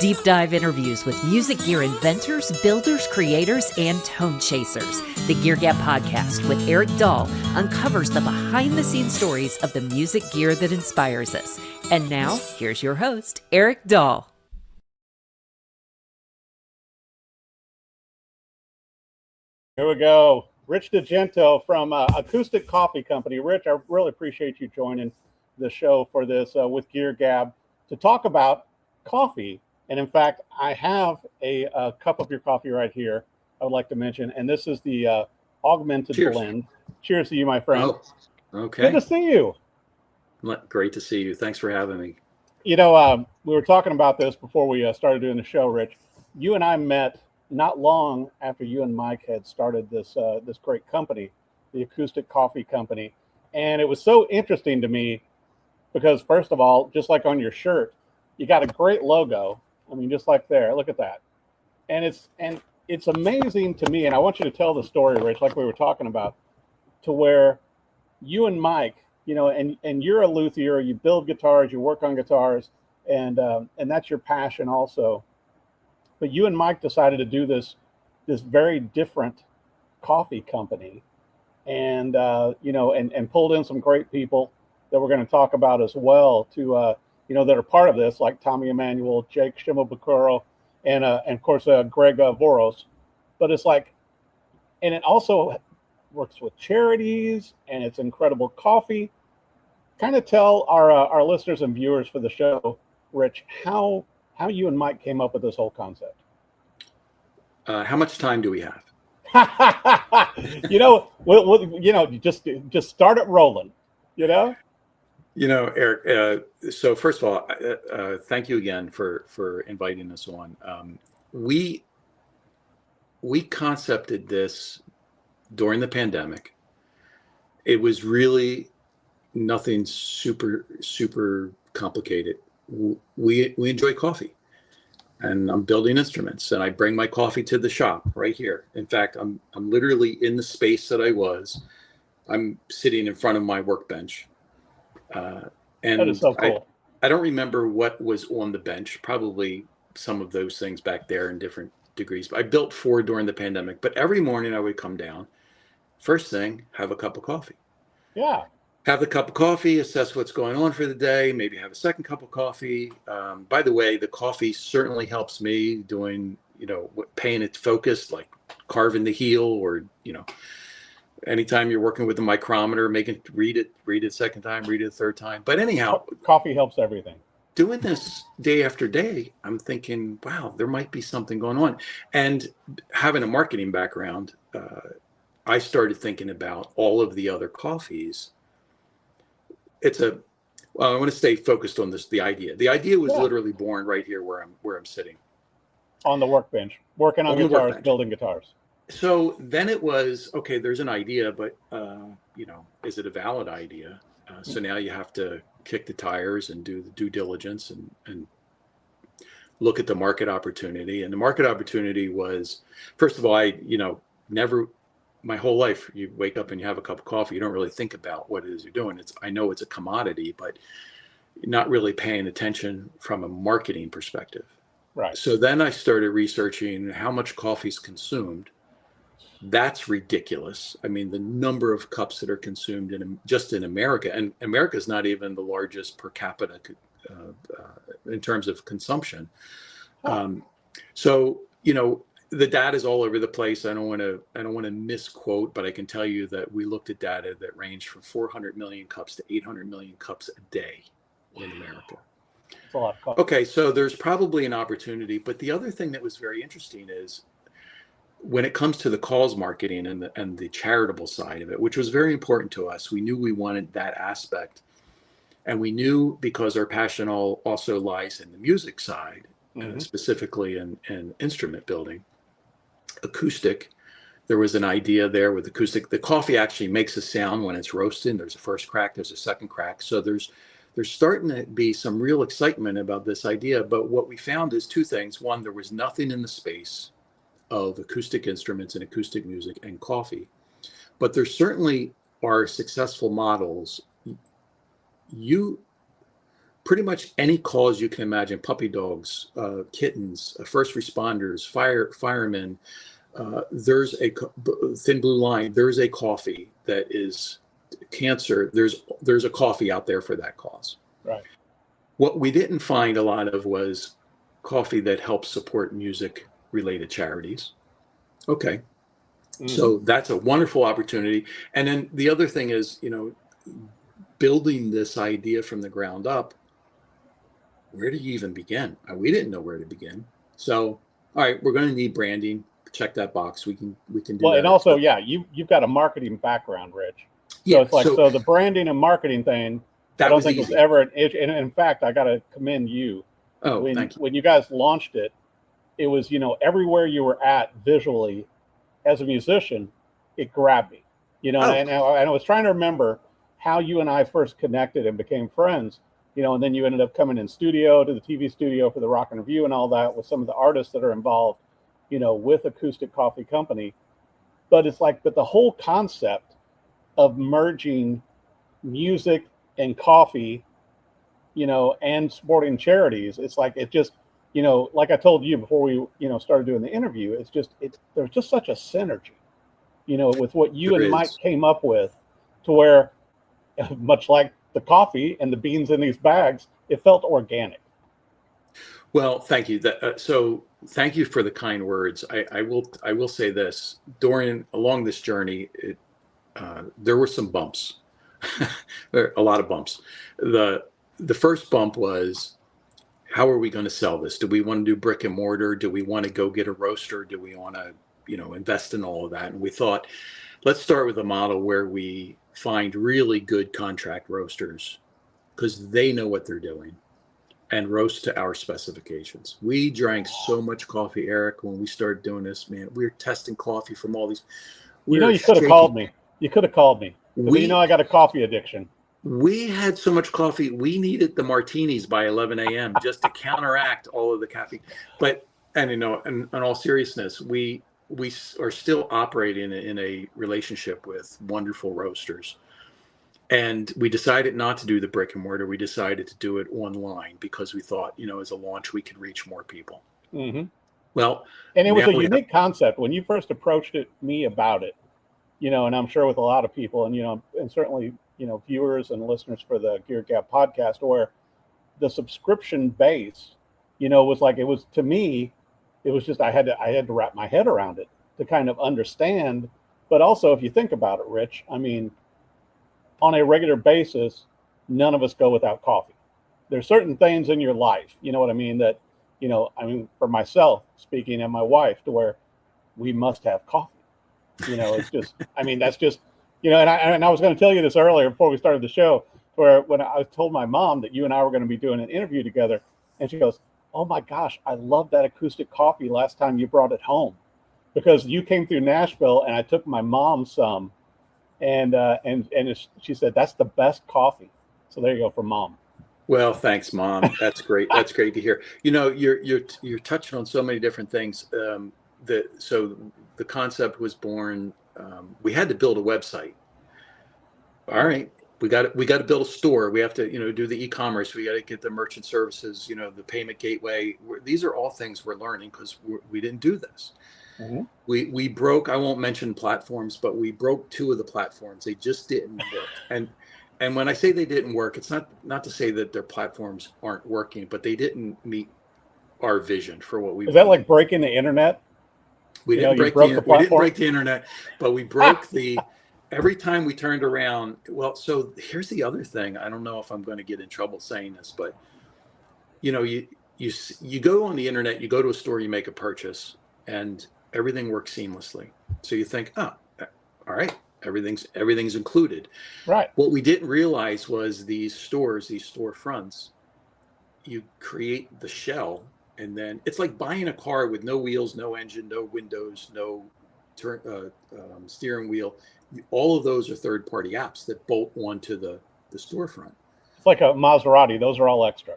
Deep dive interviews with music gear inventors, builders, creators, and tone chasers. The Gear Gab Podcast with Eric Dahl uncovers the behind-the-scenes stories of the music gear that inspires us. And now, here's your host, Eric Dahl. Here we go. Rich DeGento from Acoustic Coffee Company. Rich, I really appreciate you joining the show for this with Gear Gab to talk about coffee. And in fact, I have a cup of your coffee right here I would like to mention. And this is the augmented blend. Cheers to you, my friend. Oh, okay. Good to see you. Great to see you. Thanks for having me. You know, we were talking about this before we started doing the show, Rich. You and I met not long after you and Mike had started this great company, the Acoustic Coffee Company. And it was so interesting to me because, first of all, just like on your shirt, you got a great logo. I mean, just like there, look at that. And it's amazing to me, and I want you to tell the story, Rich, like we were talking about, to where you and Mike, you know, and you're a luthier, you build guitars, you work on guitars, and that's your passion also. But you and Mike decided to do this very different coffee company, and you know, and pulled in some great people that we're going to talk about as well to you know, that are part of this, like Tommy Emmanuel, Jake Shimabukuro, and of course Greg Voros. But it's like, and it also works with charities, and it's incredible coffee. Kind of tell our listeners and viewers for the show, Rich, how you and Mike came up with this whole concept. How much time do we have? You know, we'll you know, just start it rolling. You know. You know, Eric. So first of all, thank you again for inviting us on. We concepted this during the pandemic. It was really nothing super complicated. We enjoy coffee, and I'm building instruments, and I bring my coffee to the shop right here. In fact, I'm literally in the space that I was. I'm sitting in front of my workbench. And that is so cool. I don't remember what was on the bench, probably some of those things back there in different degrees. But I built 4 during the pandemic, but every morning I would come down, first thing, have a cup of coffee. Yeah. Have the cup of coffee, assess what's going on for the day, maybe have a second cup of coffee. By the way, the coffee certainly helps me doing, you know, paying it focused, like carving the heel, or, you know, anytime you're working with a micrometer, read it second time, read it a third time. But anyhow, coffee helps everything. Doing this day after day, I'm thinking, wow, there might be something going on. And having a marketing background, I started thinking about all of the other coffees. Well, I want to stay focused on this. The idea was literally born right here where I'm sitting. On the workbench, working on guitars, building guitars. So then it was, okay, there's an idea, but, you know, is it a valid idea? So now you have to kick the tires and do the due diligence and look at the market opportunity. And the market opportunity was, first of all, never, my whole life, you wake up and you have a cup of coffee. You don't really think about what it is you're doing. I know it's a commodity, but not really paying attention from a marketing perspective. Right. So then I started researching how much coffee is consumed. That's ridiculous. I mean, the number of cups that are consumed just in America, and America is not even the largest per capita in terms of consumption. So, you know, the data is all over the place. I don't want to misquote, but I can tell you that we looked at data that ranged from 400 million cups to 800 million cups a day in America. That's a lot of coffee. Okay, so there's probably an opportunity, but the other thing that was very interesting is, when it comes to the cause marketing and the charitable side of it, which was very important to us, we knew we wanted that aspect. And we knew, because our passion also lies in the music side, specifically in instrument building, acoustic, there was an idea there with acoustic. The coffee actually makes a sound when it's roasted. There's a first crack, there's a second crack. So there's starting to be some real excitement about this idea. But what we found is 2 things. One, there was nothing in the space of acoustic instruments and acoustic music and coffee, but there certainly are successful models. pretty much any cause you can imagine, puppy dogs, kittens, first responders, firemen, there's a Thin Blue Line, there's a coffee that is cancer. There's a coffee out there for that cause. Right. What we didn't find a lot of was coffee that helps support music related charities. Okay. So that's a wonderful opportunity. And then the other thing is, building this idea from the ground up. Where do you even begin? We didn't know where to begin. So, all right, we're going to need branding. Check that box. We can do well, that. And also, yeah, you've got a marketing background, Rich. So yeah, it's like, so the branding and marketing thing, I don't think easy. was ever an issue. And in fact, I got to commend you. Oh, thank you. When you guys launched it, it was, everywhere you were at visually as a musician, it grabbed me, and I was trying to remember how you and I first connected and became friends, and then you ended up coming in studio to the TV studio for the Rock and Review and all that with some of the artists that are involved, with Acoustic Coffee Company. But it's like, but the whole concept of merging music and coffee, and supporting charities, it's like, it just, like I told you before we, started doing the interview, it's just, there's just such a synergy, with what you and Mike came up with, to where, much like the coffee and the beans in these bags, it felt organic. Well, thank you. So thank you for the kind words. I will say this: along this journey, there were some bumps, a lot of bumps. The first bump was, how are we going to sell this? Do we want to do brick and mortar? Do we want to go get a roaster? Do we want to, invest in all of that? And we thought, let's start with a model where we find really good contract roasters, because they know what they're doing, and roast to our specifications. We drank so much coffee, Eric, when we started doing this, man. We were testing coffee from all these. You could have called me. You could have called me. I got a coffee addiction. We had so much coffee, we needed the martinis by 11 a.m. just to counteract all of the caffeine. And in all seriousness, we are still operating in a relationship with wonderful roasters. And we decided not to do the brick and mortar. We decided to do it online because we thought, as a launch, we could reach more people. Mm-hmm. Well, and it was a unique concept when you first approached me about it, and I'm sure with a lot of people, and, and certainly, viewers and listeners for the Gear Gab podcast, where the subscription base, was like, it was, to me, it was just, I had to wrap my head around it to kind of understand. But also, if you think about it, Rich, I mean, on a regular basis, none of us go without coffee. There's certain things in your life, you know what I mean, that, for myself speaking and my wife, to where we must have coffee. It's just, that's just, and I was going to tell you this earlier before we started the show, where when I told my mom that you and I were going to be doing an interview together, and she goes, "Oh my gosh, I love that acoustic coffee last time you brought it home, because you came through Nashville and I took my mom some, and she said that's the best coffee." So there you go for Mom. Well, thanks, Mom. That's great. That's great to hear. You're touching on so many different things. So the concept was born. We had to build a website. All right, we got to build a store. We have to do the e-commerce. We got to get the merchant services. The payment gateway. These are all things we're learning because we didn't do this. Mm-hmm. We broke. I won't mention platforms, but we broke 2 of the platforms. They just didn't work. And when I say they didn't work, it's not to say that their platforms aren't working, but they didn't meet our vision for what we. Is that like breaking the internet? We didn't break the internet, but we broke every time we turned around. Well, so here's the other thing. I don't know if I'm going to get in trouble saying this, but you go on the internet, you go to a store, you make a purchase, and everything works seamlessly. So you think, oh, all right, everything's included. Right. What we didn't realize was these storefronts, you create the shell. And then it's like buying a car with no wheels, no engine, no windows, no steering wheel. All of those are third-party apps that bolt onto the storefront. It's like a Maserati. Those are all extra.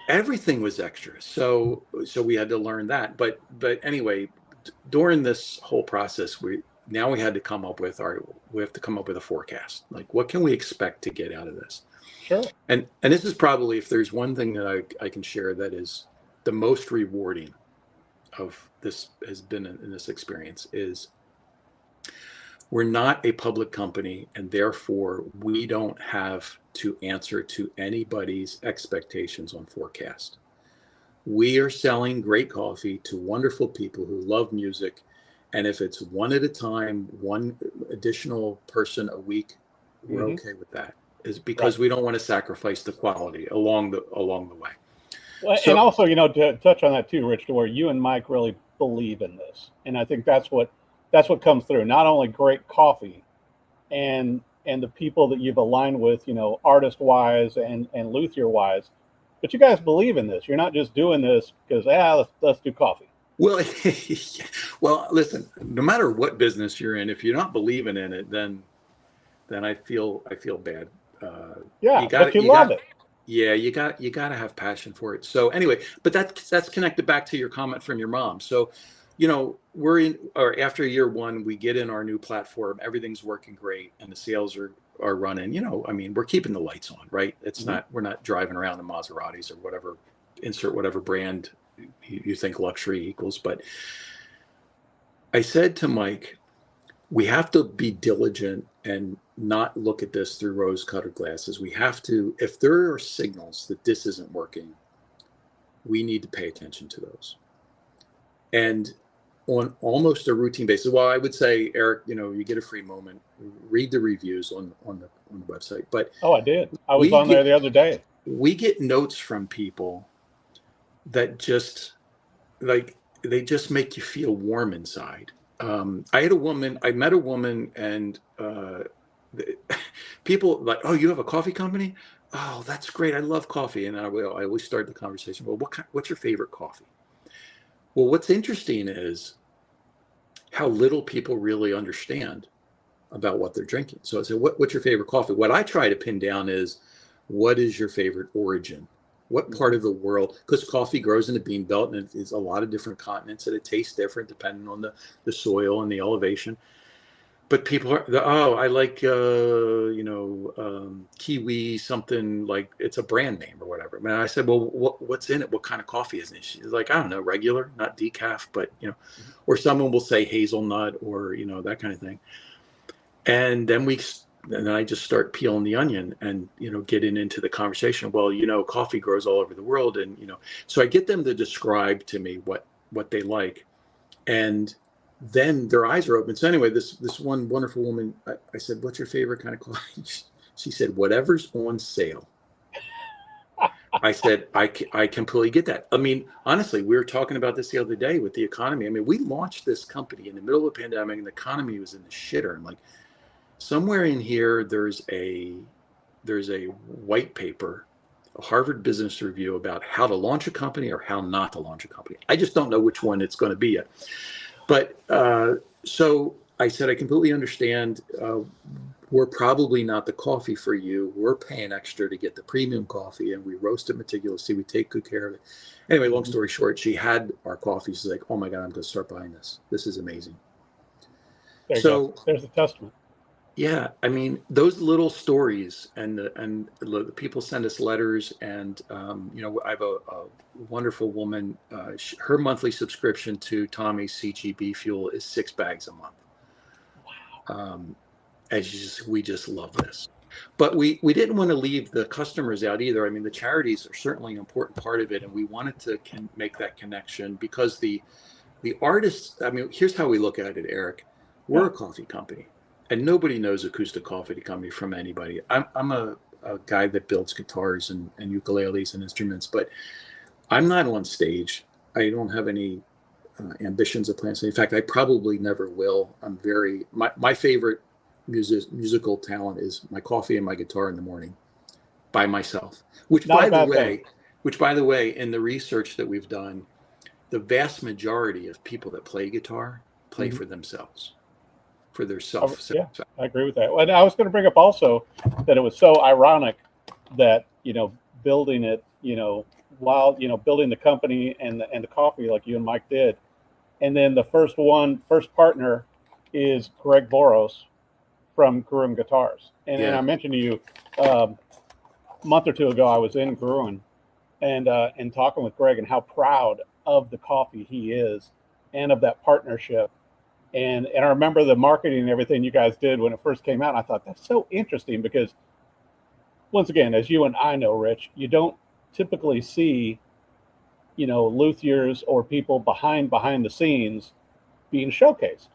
Everything was extra. So we had to learn that. But anyway, during this whole process, we have to come up with a forecast. Like, what can we expect to get out of this? Sure. And this is probably, if there's one thing that I can share that is the most rewarding of this has been in this experience, is we're not a public company, and therefore we don't have to answer to anybody's expectations on forecast. We are selling great coffee to wonderful people who love music. And if it's one at a time, one additional person a week, we're okay with that. Is because we don't want to sacrifice the quality along the way. Well, and also, to touch on that too, Rich, to where you and Mike really believe in this. And I think that's what comes through. Not only great coffee and the people that you've aligned with, artist wise and luthier wise, but you guys believe in this. You're not just doing this because let's do coffee. Well, well, listen, no matter what business you're in, if you're not believing in it, then I feel bad. But you love it. Yeah, you got to have passion for it. So anyway, but that's connected back to your comment from your mom. So, after year one, we get in our new platform, everything's working great, and the sales are running. We're keeping the lights on, right? It's not, we're not driving around in Maseratis or whatever, insert whatever brand you think luxury equals. But I said to Mike, we have to be diligent and not look at this through rose-colored glasses. We have to, if there are signals that this isn't working, we need to pay attention to those. And on almost a routine basis, well, I would say, Eric, you get a free moment, read the reviews on the website. But I did. I was on there the other day. We get notes from people that just they just make you feel warm inside. I met a woman, and people like, oh, you have a coffee company? Oh, that's great. I love coffee. And I always start the conversation. Well, what's your favorite coffee? Well, what's interesting is how little people really understand about what they're drinking. So I said, what's your favorite coffee? What I try to pin down is, what is your favorite origin? What part of the world? Because coffee grows in the bean belt, and it's a lot of different continents, and it tastes different depending on the soil and the elevation. But people I like, kiwi, something like it's a brand name or whatever. And I said, well, what's in it? What kind of coffee is it? She's like, I don't know, regular, not decaf, but, or someone will say hazelnut or, that kind of thing. And then I just start peeling the onion and, getting into the conversation. Well, coffee grows all over the world. And, so I get them to describe to me what they like. And then their eyes are open. So anyway, this one wonderful woman, I said, what's your favorite kind of coffee? She said, whatever's on sale. I said, I completely get that. Honestly, we were talking about this the other day with the economy. We launched this company in the middle of the pandemic, and the economy was in the shitter. And somewhere in here, there's a white paper, a Harvard Business Review, about how to launch a company or how not to launch a company. I just don't know which one it's going to be yet. But so I said, I completely understand. We're probably not the coffee for you. We're paying extra to get the premium coffee, and we roast it meticulously. We take good care of it. Anyway, long story short, she had our coffee. She's like, oh my God, I'm going to start buying this. This is amazing. There you go. There's a testament. Yeah, those little stories, and the people send us letters, and I have a wonderful woman. Her monthly subscription to Tommy's CGB Fuel is 6 bags a month. Wow. And we just love this, but we didn't want to leave the customers out either. The charities are certainly an important part of it, and we wanted to make that connection because the artists. Here's how we look at it, Eric. We're a coffee company. And nobody knows Acoustic Coffee Company from anybody. I'm a guy that builds guitars and ukuleles and instruments, but I'm not on stage. I don't have any ambitions or plans. In fact, I probably never will. My favorite musical talent is my coffee and my guitar in the morning by myself, which by the way, in the research that we've done, the vast majority of people that play guitar play for themselves. For their self. Yeah, I agree with that. And I was going to bring up also that it was so ironic that, building it, while, building the company and the coffee like you and Mike did. And then the first partner is Greg Boros from Gurum Guitars. And I mentioned to you, month or two ago, I was in Gruen and talking with Greg and how proud of the coffee he is and of that partnership. And I remember the marketing and everything you guys did when it first came out. And I thought that's so interesting because, once again, as you and I know, Rich, you don't typically see, luthiers or people behind the scenes being showcased.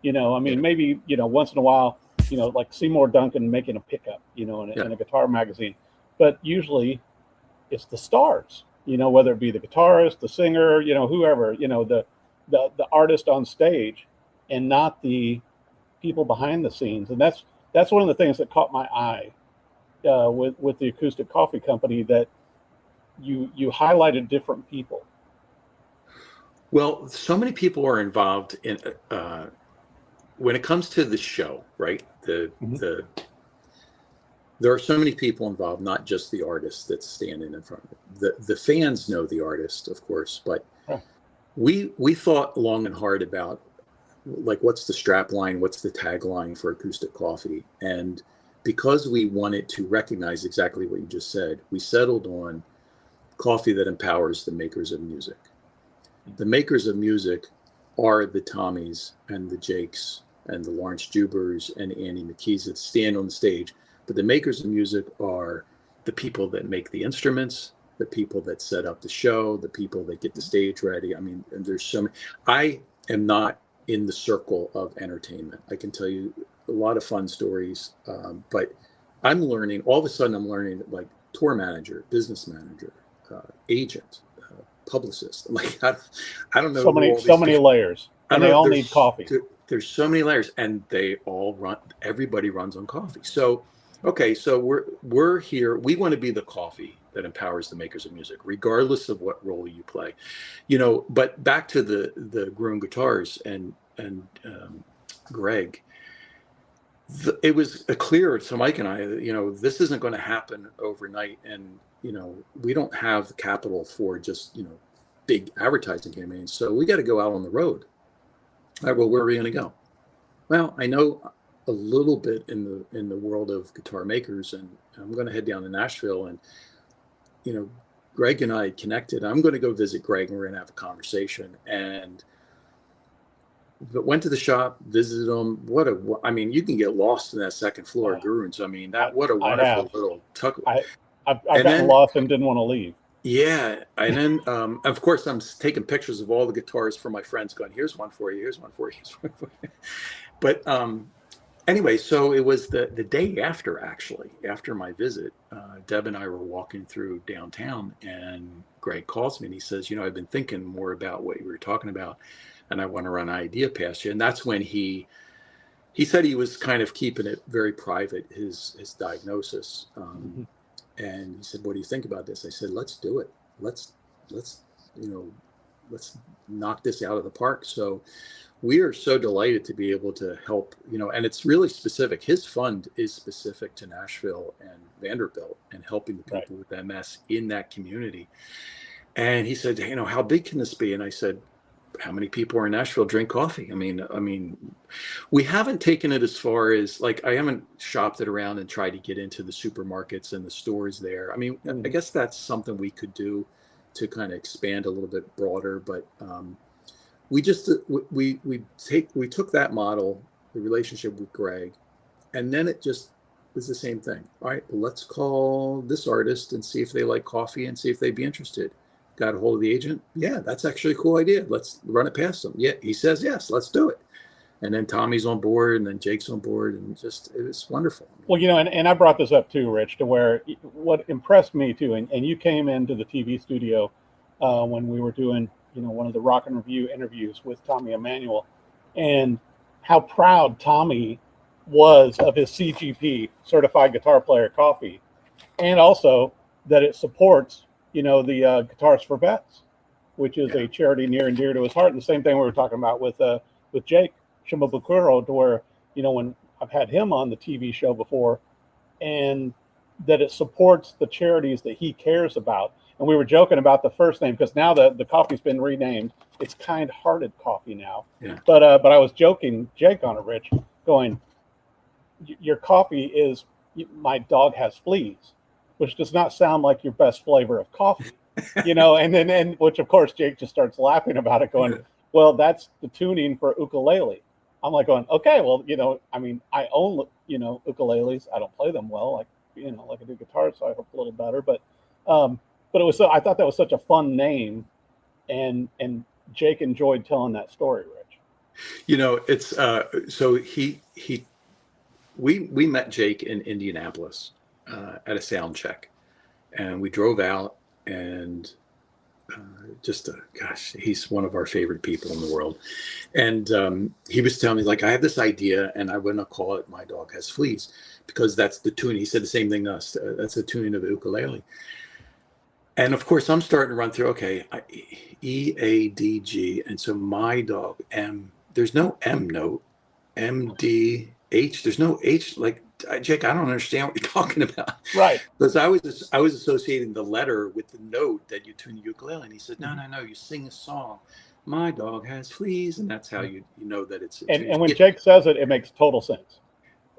I mean, maybe, once in a while, like Seymour Duncan making a pickup, in a guitar magazine. But usually it's the stars, whether it be the guitarist, the singer, whoever, the artist on stage, and not the people behind the scenes. And that's one of the things that caught my eye with the Acoustic Coffee Company, that you highlighted different people. Well, so many people are involved in when it comes to the show, right? There are so many people involved, not just the artist that's standing in front of it. The fans know the artist, of course, but we thought long and hard about, like, what's the strap line, what's the tagline for Acoustic Coffee, and because we wanted to recognize exactly what you just said, we settled on coffee that empowers the makers of music. The makers of music are the Tommies and the Jakes and the Lawrence Jubers and Andy McKees that stand on the stage. But the makers of music are the people that make the instruments, the people that set up the show, the people that get the stage ready. I mean, and there's so many. I am not in the circle of entertainment. I can tell you a lot of fun stories, but I'm learning, all of a sudden I'm learning, like, tour manager, business manager, agent, publicist. Like, I don't know. So many layers, and they all need coffee. There's so many layers, and they all run. Everybody runs on coffee. So, okay, so we're here. We want to be the coffee that empowers the makers of music, regardless of what role you play. But back to the Gruen guitars and Greg. It was clear to Mike and I, this isn't going to happen overnight, and we don't have the capital for just big advertising campaigns. So we got to go out on the road. All right, well, where are we going to go? Well, I know a little bit in the world of guitar makers, and I'm going to head down to Nashville, and Greg and I connected. I'm going to go visit Greg, and we're going to have a conversation. But went to the shop, visited him. I mean, you can get lost in that second floor of Gruen's. I mean, what a wonderful little tuck. I've gotten lost and didn't want to leave. Yeah, and then of course I'm taking pictures of all the guitars for my friends, going, "Here's one for you. Here's one for you. Here's one for you." But anyway, so it was the day after, actually, after my visit. Deb and I were walking through downtown, and Greg calls me and he says, "I've been thinking more about what you were talking about, and I want to run an idea past you." And that's when he said he was kind of keeping it very private, his diagnosis. And he said, "What do you think about this?" I said, "Let's do it. Let's knock this out of the park." So we are so delighted to be able to help, and it's really specific. His fund is specific to Nashville and Vanderbilt and helping the people with MS in that community. And he said, "How big can this be?" And I said, "How many people are in Nashville drink coffee?" I mean, we haven't taken it as far as, like, I haven't shopped it around and tried to get into the supermarkets and the stores there. I mean, I guess that's something we could do to kind of expand a little bit broader. But we took that model, the relationship with Greg, and then it just was the same thing. All right, well, let's call this artist and see if they like coffee and see if they'd be interested. Got a hold of the agent. Yeah, that's actually a cool idea. Let's run it past him. Yeah, he says yes, let's do it. And then Tommy's on board, and then Jake's on board, and it was wonderful. Well, and I brought this up too, Rich, to where what impressed me too, and you came into the TV studio when we were doing, one of the Rock and Review interviews with Tommy Emmanuel, and how proud Tommy was of his CGP, Certified Guitar Player Coffee, and also that it supports the Guitars for Vets, which is a charity near and dear to his heart. And the same thing we were talking about with Jake Shimabukuro, to where, when I've had him on the TV show before, and that it supports the charities that he cares about. And we were joking about the first name, because now the coffee's been renamed. It's Kind Hearted Coffee now. Yeah. But I was joking, Jake, on it, Rich, going, your coffee is, my dog has fleas. which does not sound like your best flavor of coffee, and which of course Jake just starts laughing about it, going, well, that's the tuning for ukulele. I'm like going, okay, well, I own, ukuleles. I don't play them well, like I do guitar, so I hope a little better. But it was I thought that was such a fun name, and Jake enjoyed telling that story, Rich. It's so we met Jake in Indianapolis at a sound check, and we drove out, and he's one of our favorite people in the world. And he was telling me, like, I have this idea, and I want to call it My Dog Has Fleas, because that's the tune. He said the same thing to us. That's the tuning of the ukulele. And of course, I'm starting to run through, okay, E, A, D, G. And so my dog, M, there's no M note, M, D, H. There's no H. Like, Jake, I don't understand what you're talking about. Right. Because I was associating the letter with the note that you tune the ukulele. And he said, no, you sing a song. My dog has fleas. And that's how you know that it's. And when Jake says it, it makes total sense.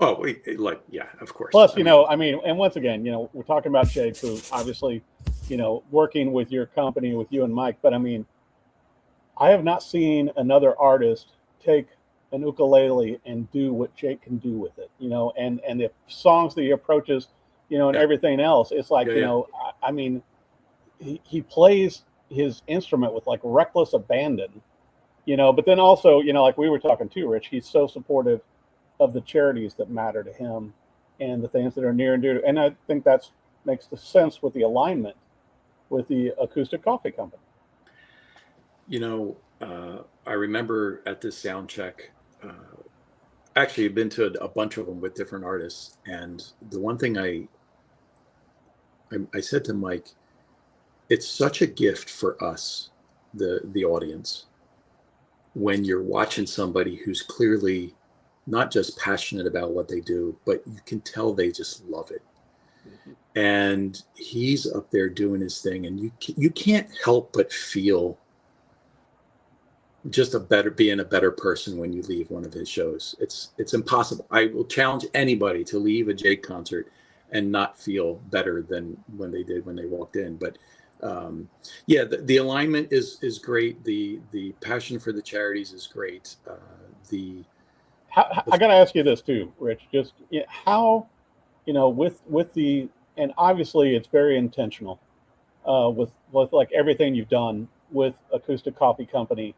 Oh, yeah, of course. Plus, and once again, we're talking about Jake, who obviously, working with your company, with you and Mike. But I have not seen another artist take an ukulele and do what Jake can do with it, and the songs that he approaches, and everything else. It's like, he plays his instrument with like reckless abandon, but then also, like we were talking too, Rich, he's so supportive of the charities that matter to him and the things that are near and dear to, and I think that makes the sense with the alignment with the Acoustic Coffee Company. I remember at this sound check, actually I've been to a bunch of them with different artists, and the one thing I said to Mike, it's such a gift for us, the audience, when you're watching somebody who's clearly not just passionate about what they do, but you can tell they just love it. Mm-hmm. And he's up there doing his thing, and you can't help but feel just being a better person when you leave one of his shows. It's impossible. I will challenge anybody to leave a Jake concert and not feel better than when they did when they walked in. But the alignment is great. The passion for the charities is great. I got to ask you this too, Rich. Just how, with the, and obviously it's very intentional, with like everything you've done with Acoustic Coffee Company,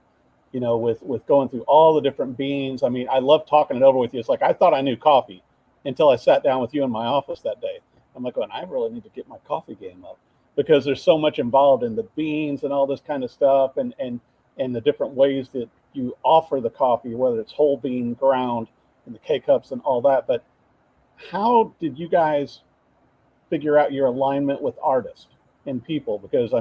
with going through all the different beans. I love talking it over with you. It's like I thought I knew coffee until I sat down with you in my office that day. I'm like, I really need to get my coffee game up, because there's so much involved in the beans and all this kind of stuff, and the different ways that you offer the coffee, whether it's whole bean, ground, and the K-cups and all that. But how did you guys figure out your alignment with artists and people? Because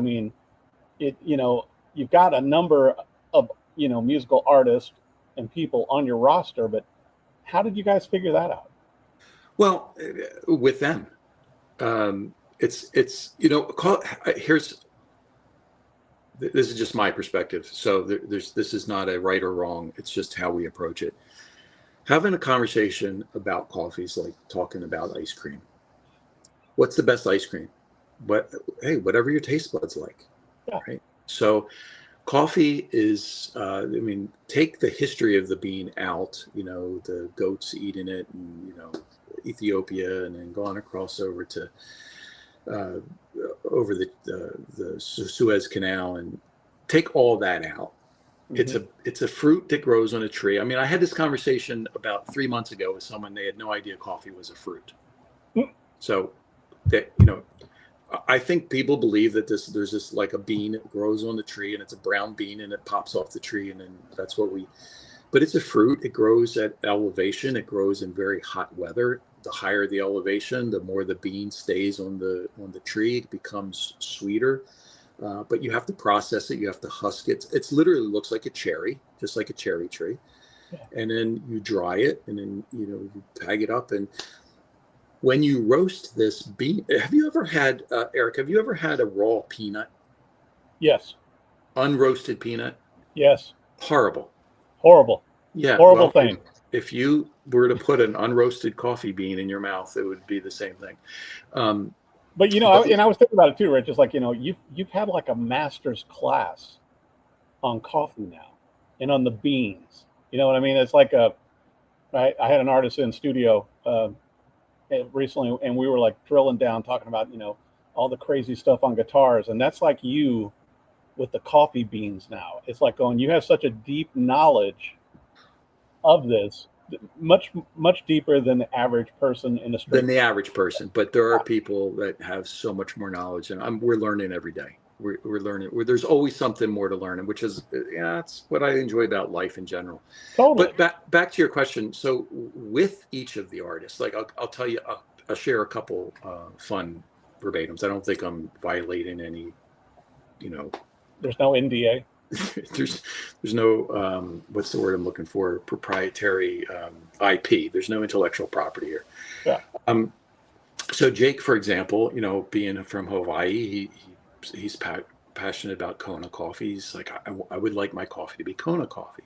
you've got a number of musical artists and people on your roster, but how did you guys figure that out? Well, with them, this is just my perspective. So this is not a right or wrong. It's just how we approach it. Having a conversation about coffee is like talking about ice cream. What's the best ice cream? Whatever your taste buds like. Yeah. Right. So coffee is, take the history of the bean out, the goats eating it, and, Ethiopia, and then gone across over to, over the Suez Canal, and take all that out. Mm-hmm. It's a fruit that grows on a tree. I had this conversation about 3 months ago with someone. They had no idea coffee was a fruit. Mm-hmm. So that, I think people believe that there's this like a bean that grows on the tree, and it's a brown bean, and it pops off the tree, and then that's but it's a fruit. It grows at elevation. It grows in very hot weather. The higher the elevation, the more the bean stays on the tree. It becomes sweeter, but you have to process it. You have to husk it. It's literally looks like a cherry, just like a cherry tree. Yeah. And then you dry it, and then you bag it up. And when you roast this bean, have you ever had, Eric? Have you ever had a raw peanut? Yes. Unroasted peanut. Yes. Horrible. Yeah. Horrible thing. If you were to put an unroasted coffee bean in your mouth, it would be the same thing. But I was thinking about it too, Rich. It's like, you've had like a master's class on coffee now and on the beans. You know what I mean? It's like I had an artist in studio recently, and we were like drilling down, talking about, all the crazy stuff on guitars. And that's like you with the coffee beans now. It's like you have such a deep knowledge of this, much, much deeper than the average person in the street. Than the average person. But there are people that have so much more knowledge, and we're learning every day. We're learning. There's always something more to learn, which is, that's what I enjoy about life in general. Totally. But back to your question. So with each of the artists, like I'll tell you, I'll share a couple fun verbatims. I don't think I'm violating any, There's no NDA. there's no what's the word I'm looking for? Proprietary IP. There's no intellectual property here. Yeah. So Jake, for example, being from Hawaii, he's passionate about Kona coffee. He's like, I would like my coffee to be Kona coffee.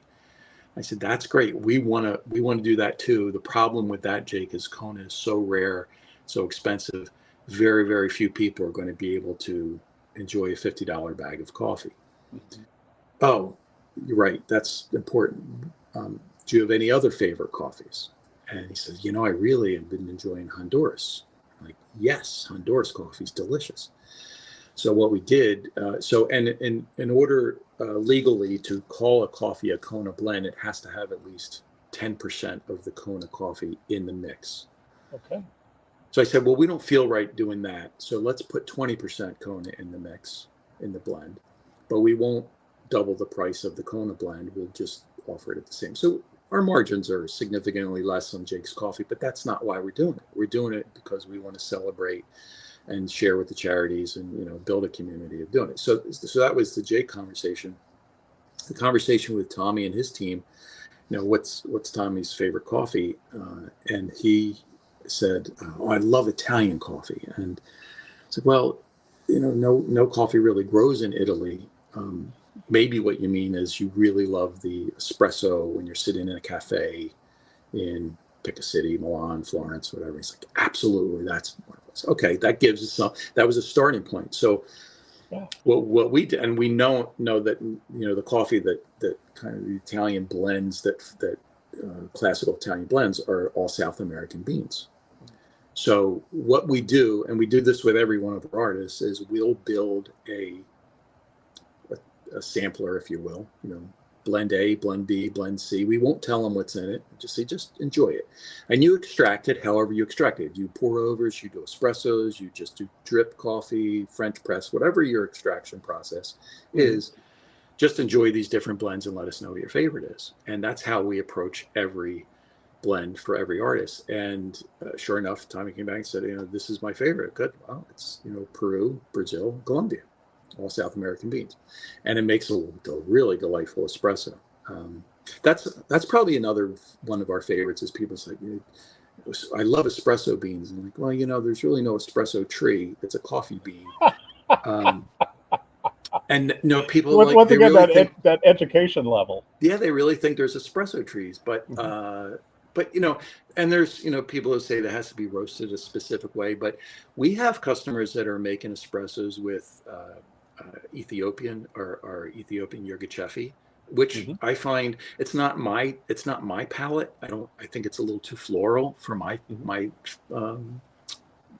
I said, that's great. We want to do that too. The problem with that, Jake, is Kona is so rare, so expensive. Very, very few people are going to be able to enjoy a $50 bag of coffee. Mm-hmm. Oh, you're right. That's important. Do you have any other favorite coffees? And he says, I really have been enjoying Honduras. I'm like, yes, Honduras coffee is delicious. So what we did, and in order legally to call a coffee a Kona blend, it has to have at least 10% of the Kona coffee in the mix. Okay. So I said, well, we don't feel right doing that. So let's put 20% Kona in the mix, in the blend, but we won't double the price of the Kona blend. We'll just offer it at the same. So our margins are significantly less on Jake's coffee, but that's not why we're doing it. We're doing it because we want to celebrate and share with the charities and, build a community of doing it. So that was the Jake conversation. The conversation with Tommy and his team, what's Tommy's favorite coffee? And he said, I love Italian coffee. And I said, well, no coffee really grows in Italy. Maybe what you mean is you really love the espresso when you're sitting in a cafe in pick a city, Milan, Florence, whatever. He's like, absolutely, that's what it was. Okay, that gives us some. That was a starting point. So, yeah. What we did, and we know that the coffee that kind of the Italian blends that classical Italian blends are all South American beans. So what we do, and we do this with every one of our artists, is we'll build a sampler, if you will, blend A, blend B, blend C. We won't tell them what's in it. Just enjoy it. And you extract it however you extract it. You pour overs, you do espressos, you just do drip coffee, French press, whatever your extraction process is. Just enjoy these different blends and let us know what your favorite is. And that's how we approach every blend for every artist. And sure enough, Tommy came back and said, this is my favorite. Good. Well, it's, Peru, Brazil, Colombia. All South American beans, and it makes a really delightful espresso. That's probably another one of our favorites. Is people say, I love espresso beans, and I'm like, well, there's really no espresso tree. It's a coffee bean. And people once again that education level. Yeah, they really think there's espresso trees, but and there's people who say that has to be roasted a specific way. But we have customers that are making espressos with Ethiopian or Ethiopian Yirgacheffe, which I find it's not my palate. I think it's a little too floral for my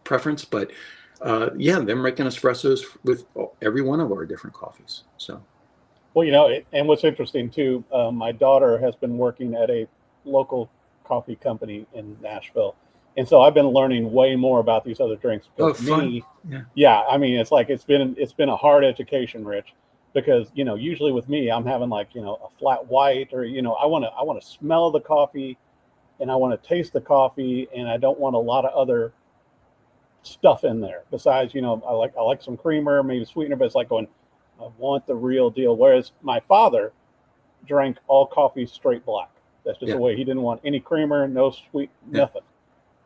preference, but they're making espressos with every one of our different coffees. So, well, and what's interesting too, my daughter has been working at a local coffee company in Nashville. And so I've been learning way more about these other drinks. Fun. Yeah. I mean, it's like it's been a hard education, Rich, because usually with me, I'm having like a flat white, or I want to smell the coffee, and I want to taste the coffee, and I don't want a lot of other stuff in there. Besides, I like some creamer, maybe sweetener, but it's like going, I want the real deal. Whereas my father drank all coffee straight black. That's just the way. He didn't want any creamer, no sweet, nothing.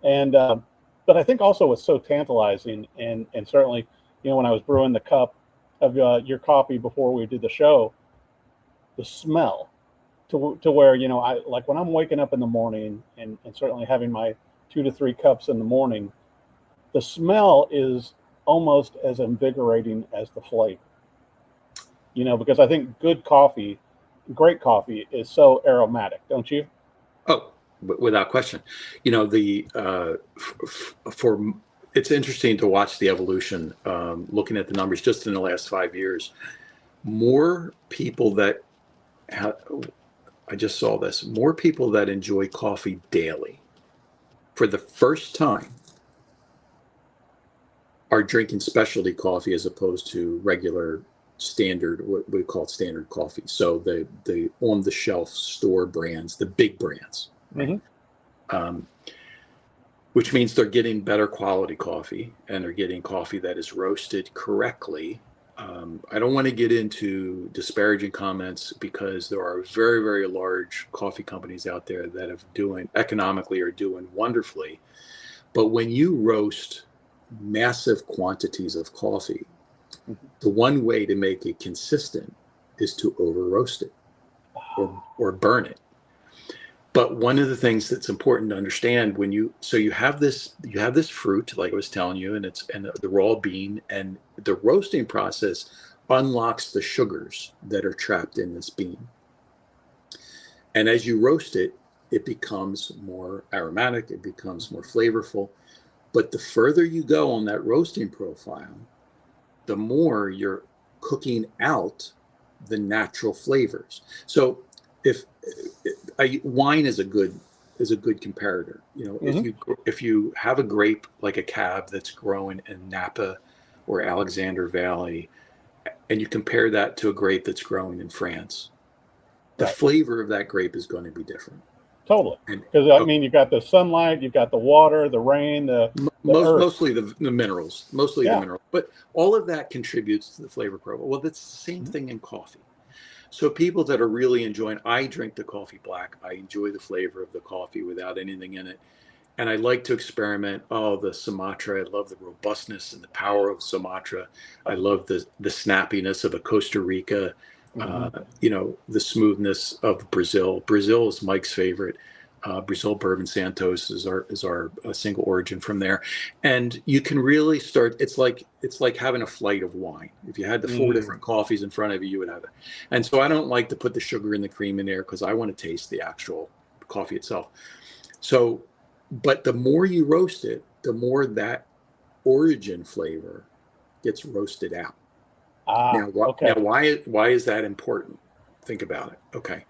And but I think also what's so tantalizing, and certainly, when I was brewing the cup of your coffee before we did the show, the smell to where I like when I'm waking up in the morning and certainly having my 2 to 3 cups in the morning, the smell is almost as invigorating as the flavor. Because I think good coffee, great coffee is so aromatic, don't you? Oh, without question. For it's interesting to watch the evolution, looking at the numbers just in the last 5 years. More people that I just saw this, more people that enjoy coffee daily for the first time are drinking specialty coffee as opposed to regular standard, what we call standard coffee. So the on the shelf store brands, the big brands, right? Which means they're getting better quality coffee, and they're getting coffee that is roasted correctly. I don't want to get into disparaging comments, because there are very, very large coffee companies out there that economically are doing wonderfully. But when you roast massive quantities of coffee, the one way to make it consistent is to over roast it or burn it. But one of the things that's important to understand you have this fruit, like I was telling you, and the raw bean, and the roasting process unlocks the sugars that are trapped in this bean. And as you roast it, it becomes more aromatic, it becomes more flavorful. But the further you go on that roasting profile, the more you're cooking out the natural flavors. So wine is a good comparator. If you have a grape like a Cab that's growing in Napa or Alexander Valley, and you compare that to a grape that's growing in France, the flavor of that grape is going to be different. Totally. Because you've got the sunlight, you've got the water, the rain, mostly the minerals, the minerals. But all of that contributes to the flavor profile. Well, that's the same thing in coffee. So people that are really enjoying, I drink the coffee black. I enjoy the flavor of the coffee without anything in it. And I like to experiment. Oh, the Sumatra. I love the robustness and the power of Sumatra. I love the snappiness of a Costa Rica. The smoothness of Brazil. Brazil is Mike's favorite. Brazil Bourbon Santos is our single origin from there, and you can really start. It's like having a flight of wine. If you had the 4 different coffees in front of you, you would have it. And so I don't like to put the sugar and the cream in there, because I want to taste the actual coffee itself. So, but the more you roast it, the more that origin flavor gets roasted out. Now, why is that important? Think about it. Okay.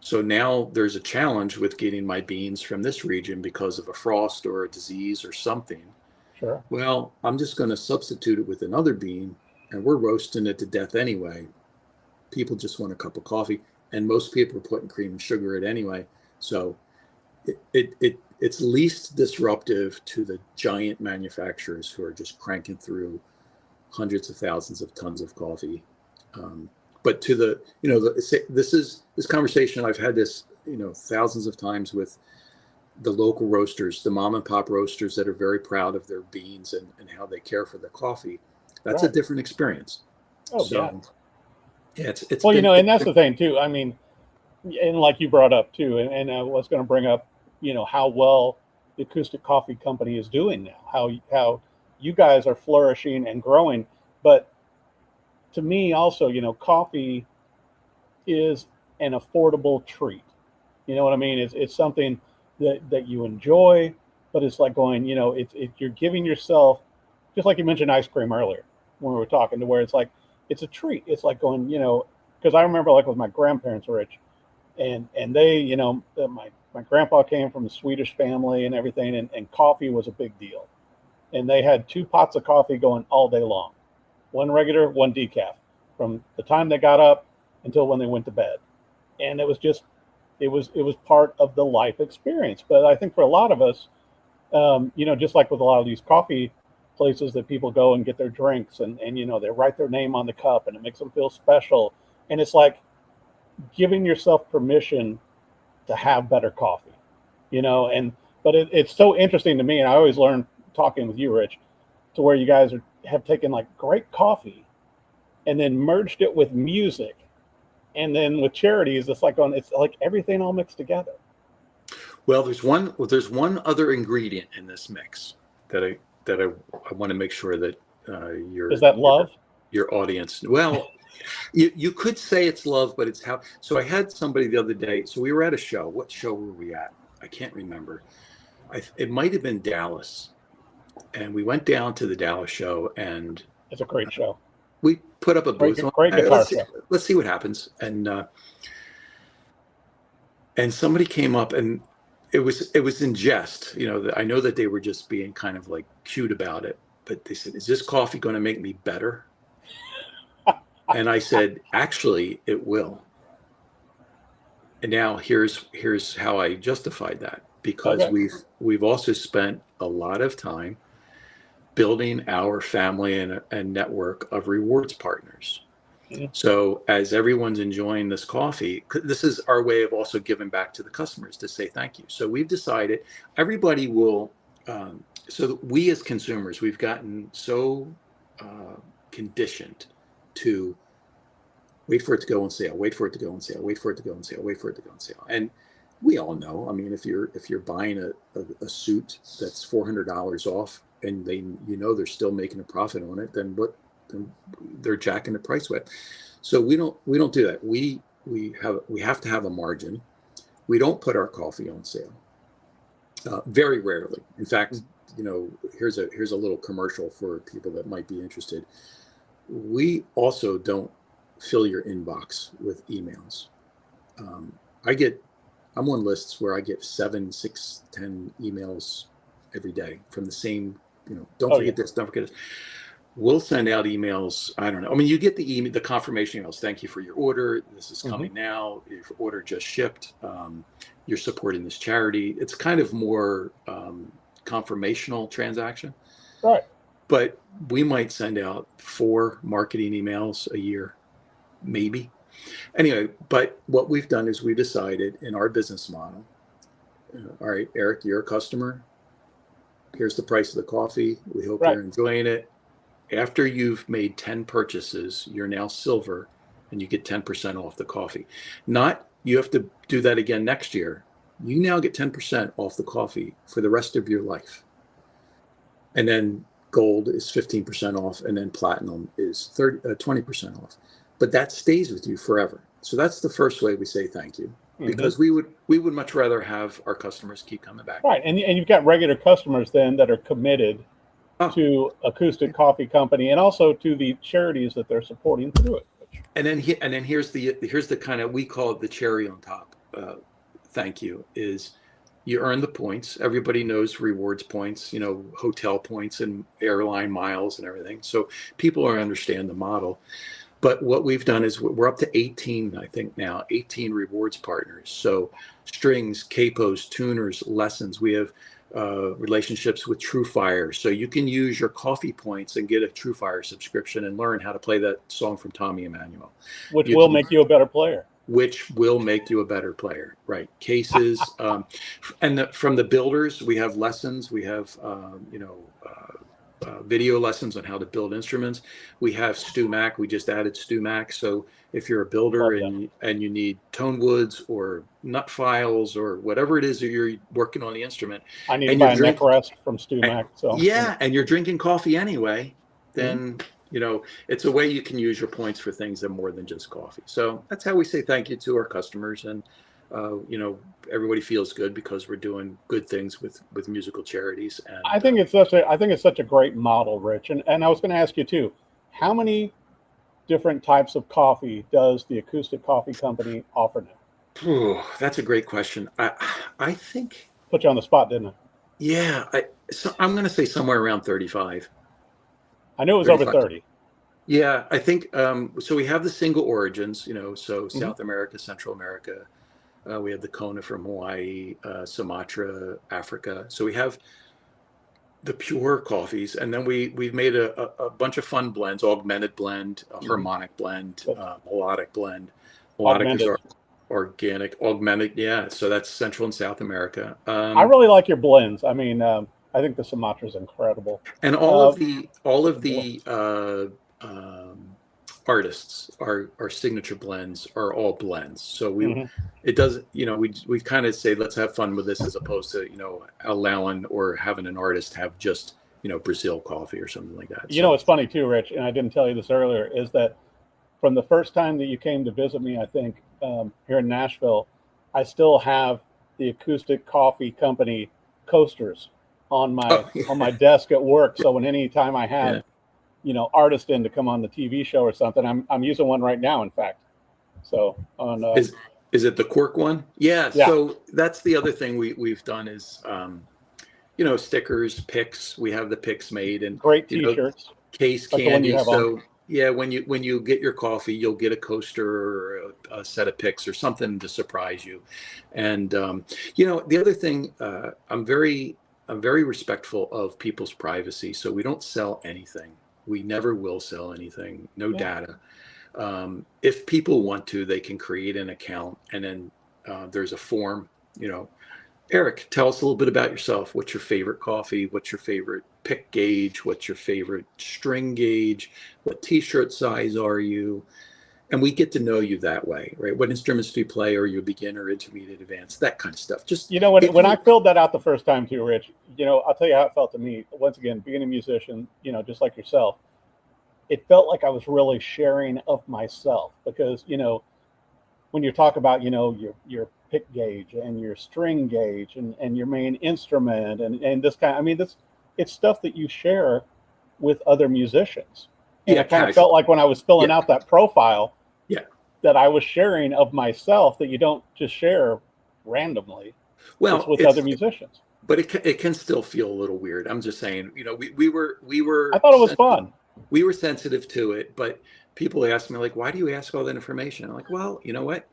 So now there's a challenge with getting my beans from this region because of a frost or a disease or something. Sure. Well, I'm just going to substitute it with another bean, and we're roasting it to death anyway. People just want a cup of coffee, and most people are putting cream and sugar in it anyway. So it's least disruptive to the giant manufacturers who are just cranking through hundreds of thousands of tons of coffee. But to this conversation, I've had this, thousands of times with the local roasters, the mom and pop roasters that are very proud of their beans and how they care for the coffee. That's a different experience. Oh, so, yeah. It's well, and that's the thing too. I mean, and like you brought up too, and I was going to bring up, how well the Acoustic Coffee Company is doing now, how you guys are flourishing and growing. But to me also, coffee is an affordable treat. You know what I mean? It's something that you enjoy, but it's like going, you're giving yourself, just like you mentioned ice cream earlier when we were talking, to where it's like, it's a treat. It's like going, because I remember like with my grandparents, Rich, and they, my grandpa came from a Swedish family and everything, and coffee was a big deal. And they had 2 pots of coffee going all day long. One regular, one decaf, from the time they got up until when they went to bed. And it was just, it was part of the life experience. But I think for a lot of us, just like with a lot of these coffee places that people go and get their drinks, and they write their name on the cup, and it makes them feel special. And it's like giving yourself permission to have better coffee, but it's so interesting to me. And I always learn talking with you, Rich, to where you guys have taken like great coffee and then merged it with music, and then with charities, it's like everything all mixed together. Well, there's one other ingredient in this mix that I want to make sure that your Is that love? your audience. Well, you could say it's love, but it's how. So I had somebody the other day. So we were at a show. What show were we at? I can't remember. It might have been Dallas, and we went down to the Dallas show, and It's a great show. we put up a booth. Great guitar show. Let's see what happens. And somebody came up, and it was in jest. I know that they were just being kind of like cute about it, but they said, "Is this coffee going to make me better?" And I said, "Actually, it will." And now here's how I justified that, because we've also spent a lot of time building our family and network of rewards partners. Mm-hmm. So as everyone's enjoying this coffee, this is our way of also giving back to the customers to say thank you. So we've decided everybody will, so we as consumers, we've gotten so conditioned to wait for it to go on sale, wait for it to go on sale, wait for it to go on sale, wait for it to go on sale. And we all know, I mean, if you're buying a suit that's $400 off, and they're still making a profit on it, then they're jacking the price with. So we don't do that. We have to have a margin. We don't put our coffee on sale. Very rarely. In fact, here's a little commercial for people that might be interested. We also don't fill your inbox with emails. I'm on lists where I get 7, 6, 10 emails every day from the same, don't forget this, don't forget this. We'll send out emails. I don't know. I mean, you get the confirmation emails. Thank you for your order. This is coming now. Your order just shipped. You're supporting this charity. It's kind of more confirmational transaction. Right. But we might send out 4 marketing emails a year, maybe. Anyway, but what we've done is we decided in our business model, all right, Eric, you're a customer. Here's the price of the coffee. We hope you're enjoying it. After you've made 10 purchases, you're now silver, and you get 10% off the coffee. Not you have to do that again next year. You now get 10% off the coffee for the rest of your life. And then gold is 15% off, and then platinum is 20% off. But that stays with you forever. So that's the first way we say thank you, because we would much rather have our customers keep coming back. Right, and you've got regular customers then that are committed to Acoustic Coffee Company and also to the charities that they're supporting through it. And then here's the kind of, we call it the cherry on top. Thank you is you earn the points. Everybody knows rewards points, hotel points and airline miles and everything. So people understand the model. But what we've done is we're up to 18, I think now, 18 rewards partners. So strings, capos, tuners, lessons. We have relationships with TrueFire. So you can use your coffee points and get a TrueFire subscription and learn how to play that song from Tommy Emmanuel. Which will make you a better player. Which will make you a better player, right? Cases. And from the builders, we have lessons. We have, video lessons on how to build instruments. We have StuMac. We just added StuMac. So if you're a builder and you need tone woods or nut files or whatever it is that you're working on the instrument, I need to buy a neck rest from StuMac. And you're drinking coffee anyway, then it's a way you can use your points for things that are more than just coffee. So that's how we say thank you to our customers, and everybody feels good because we're doing good things with musical charities. And I think it's such a great model, Rich. And I was going to ask you too, how many different types of coffee does the Acoustic Coffee Company offer now? Ooh, that's a great question. I think put you on the spot, didn't I? Yeah, I'm going to say somewhere around 35. I knew it was 35. Over 30. Yeah, I think so. We have the single origins, so South America, Central America. We have the Kona from Hawaii, Sumatra, Africa. So we have the pure coffees, and then we've made a bunch of fun blends: augmented blend, harmonic blend, melodic blend. Melodic is organic, augmented. Yeah, so that's Central and South America. I really like your blends. I mean, I think the Sumatra is incredible. And all of the artists, our signature blends are all blends. So it doesn't, we kind of say, let's have fun with this, as opposed to, allowing or having an artist have just Brazil coffee or something like that. You know, what's funny too, Rich, and I didn't tell you this earlier, is that from the first time that you came to visit me, I think here in Nashville, I still have the Acoustic Coffee Company coasters on my desk at work. So when any time I have, artists in to come on the TV show or something, I'm using one right now, in fact. So on is it the cork one? Yeah. So that's the other thing we've done is stickers, picks. We have the picks made, and great T-shirts, case like candy. So on. yeah, when you get your coffee, you'll get a coaster or a set of picks or something to surprise you. And the other thing, I'm very respectful of people's privacy. So we don't sell anything. We never will sell anything. No data. If people want to, they can create an account, and then there's a form. Eric, tell us a little bit about yourself. What's your favorite coffee? What's your favorite pick gauge? What's your favorite string gauge? What T-shirt size are you? And we get to know you that way, right? What instruments do you play? Are you a beginner, intermediate, advanced? That kind of stuff. Just when I filled that out the first time too, Rich, I'll tell you how it felt to me. Once again, being a musician, just like yourself, it felt like I was really sharing of myself, because when you talk about your pick gauge and your string gauge and your main instrument and this kind, it's stuff that you share with other musicians. And I kind of felt like when I was filling out that profile, that I was sharing of myself, that you don't just share randomly. Well, with other musicians. But it can still feel a little weird. I'm just saying, we were. I thought it was fun. We were sensitive to it, but people ask me like, why do you ask all that information? I'm like, well, you know what?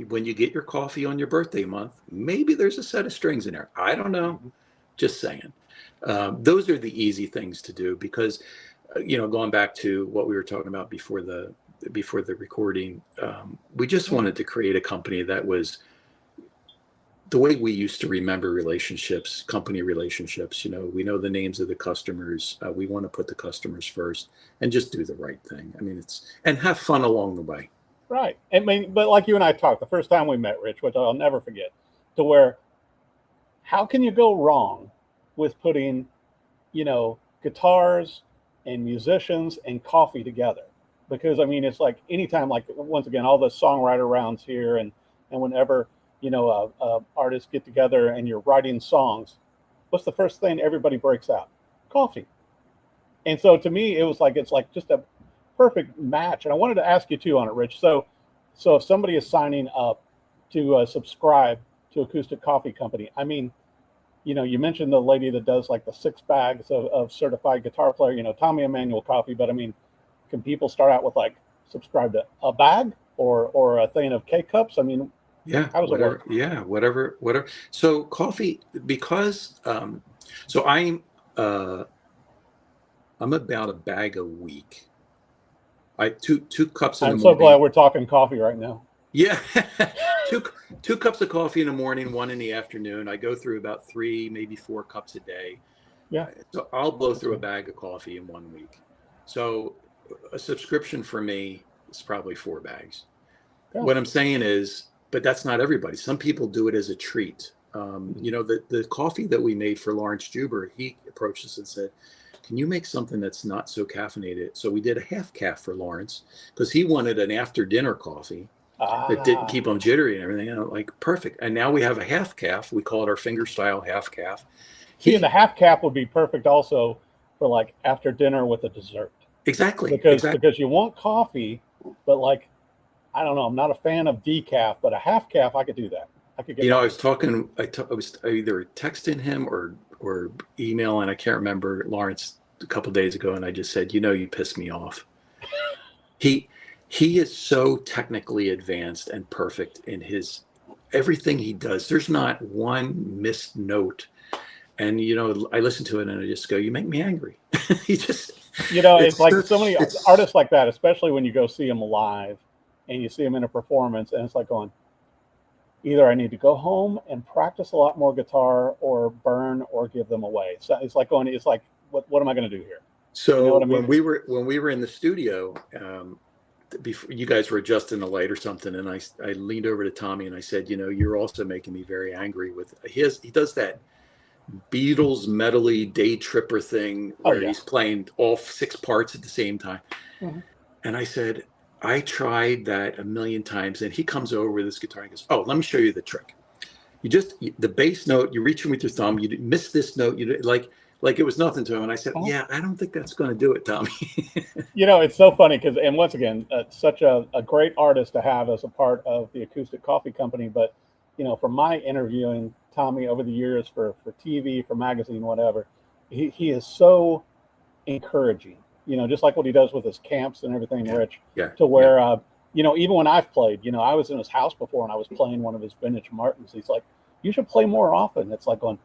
When you get your coffee on your birthday month, maybe there's a set of strings in there. I don't know. Just saying. Those are the easy things to do, because, going back to what we were talking about before the recording, we just wanted to create a company that was the way we used to remember relationships, company relationships. We know the names of the customers. We want to put the customers first and just do the right thing. And have fun along the way. Right. But like you and I talked the first time we met, Rich, which I'll never forget, to where, how can you go wrong with putting, guitars and musicians and coffee together? Because it's like anytime, like once again, all the songwriter rounds here, and whenever, artists get together and you're writing songs, what's the first thing everybody breaks out? Coffee. And so to me, it's like just a perfect match. And I wanted to ask you too on it, Rich. So if somebody is signing up to subscribe to Acoustic Coffee Company, you mentioned the lady that does like the 6 bags of certified guitar player, Tommy Emmanuel coffee. But can people start out with like subscribe to a bag or a thing of K-cups? How does it work? Yeah, whatever. So coffee, because so I'm about a bag a week. Two cups in the morning. I'm so glad we're talking coffee right now. Yeah. two cups of coffee in the morning, 1 in the afternoon. I go through about 3, maybe 4 cups a day. Yeah. So I'll blow through a bag of coffee in 1 week. So a subscription for me is probably 4 bags. Yeah. What I'm saying is, but that's not everybody. Some people do it as a treat. The coffee that we made for Lawrence Juber, he approached us and said, can you make something that's not so caffeinated? So we did a half calf for Lawrence, because he wanted an after dinner coffee that didn't keep him jittery and everything. And I'm like, perfect. And now we have a half calf. We call it our finger style half calf. And the half calf would be perfect also for like after dinner with a dessert. Exactly. Because you want coffee, but like, I don't know, I'm not a fan of decaf, but a half calf, I could do that. I could get. I was talking. I was either texting him or emailing. I can't remember, Lawrence, a couple of days ago, and I just said, you pissed me off. He is so technically advanced and perfect in his everything he does. There's not one missed note. And I listen to it and I just go, you make me angry. He just. It's like so many artists like that, especially when you go see them live. And you see them in a performance, and it's like going, either I need to go home and practice a lot more guitar, or burn, or give them away. So it's like what am I going to do here? So when we were in the studio, before you guys were adjusting the light or something, and I leaned over to Tommy and I said, you're also making me very angry with he does that Beatles medley day tripper thing where he's playing all 6 parts at the same time. Mm-hmm. And I said, I tried that a million times. And he comes over with his guitar and goes, oh, let me show you the trick. The bass note, you reach in with your thumb, you miss this note, like it was nothing to him. And I said, yeah, I don't think that's going to do it, Tommy. It's so funny because, and once again, such a great artist to have as a part of the Acoustic Coffee Company. But, from my interviewing Tommy over the years for TV, for magazine, whatever, he is so encouraging, just like what he does with his camps and everything, Rich, to where, even when I've played, I was in his house before and I was playing one of his vintage Martins. He's like, you should play more often. It's like going,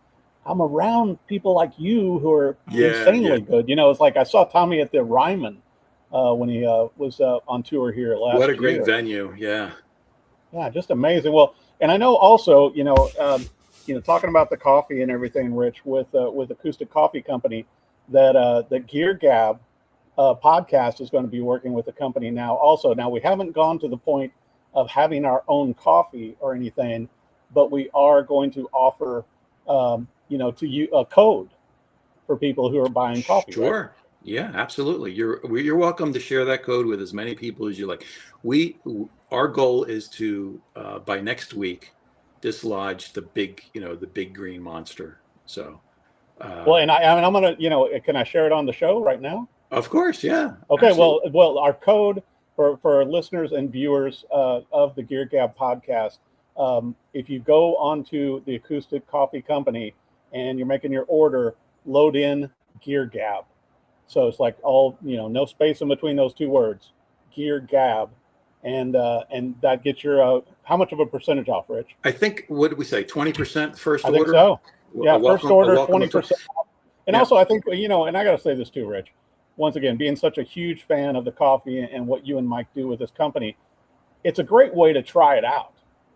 I'm around people like you who are insanely good. It's like I saw Tommy at the Ryman when he was on tour here last year. What a great venue. Yeah. Yeah, just amazing. Well, and I know also, talking about the coffee and everything, Rich, with Acoustic Coffee Company, that the Gear Gab podcast is going to be working with the company now also. Now, we haven't gone to the point of having our own coffee or anything, but we are going to offer, to you a code for people who are buying coffee. Sure. Right? Yeah, absolutely. You're welcome to share that code with as many people as you like. Our goal is to by next week dislodge the big green monster. So well, and I'm gonna, can I share it on the show right now? Of course, yeah. Okay, absolutely. well, our code for listeners and viewers of the Gear Gab podcast, if you go onto the Acoustic Coffee Company and you're making your order, load in Gear Gab. So it's like all, no space in between those two words, Gear Gab, and that gets your how much of a percentage off, Rich? I think, what did we say, 20% first order? I think so. Yeah, first order, 20% off. And also, I think, and I got to say this too, Rich. Once again, being such a huge fan of the coffee and what you and Mike do with this company, it's a great way to try it out,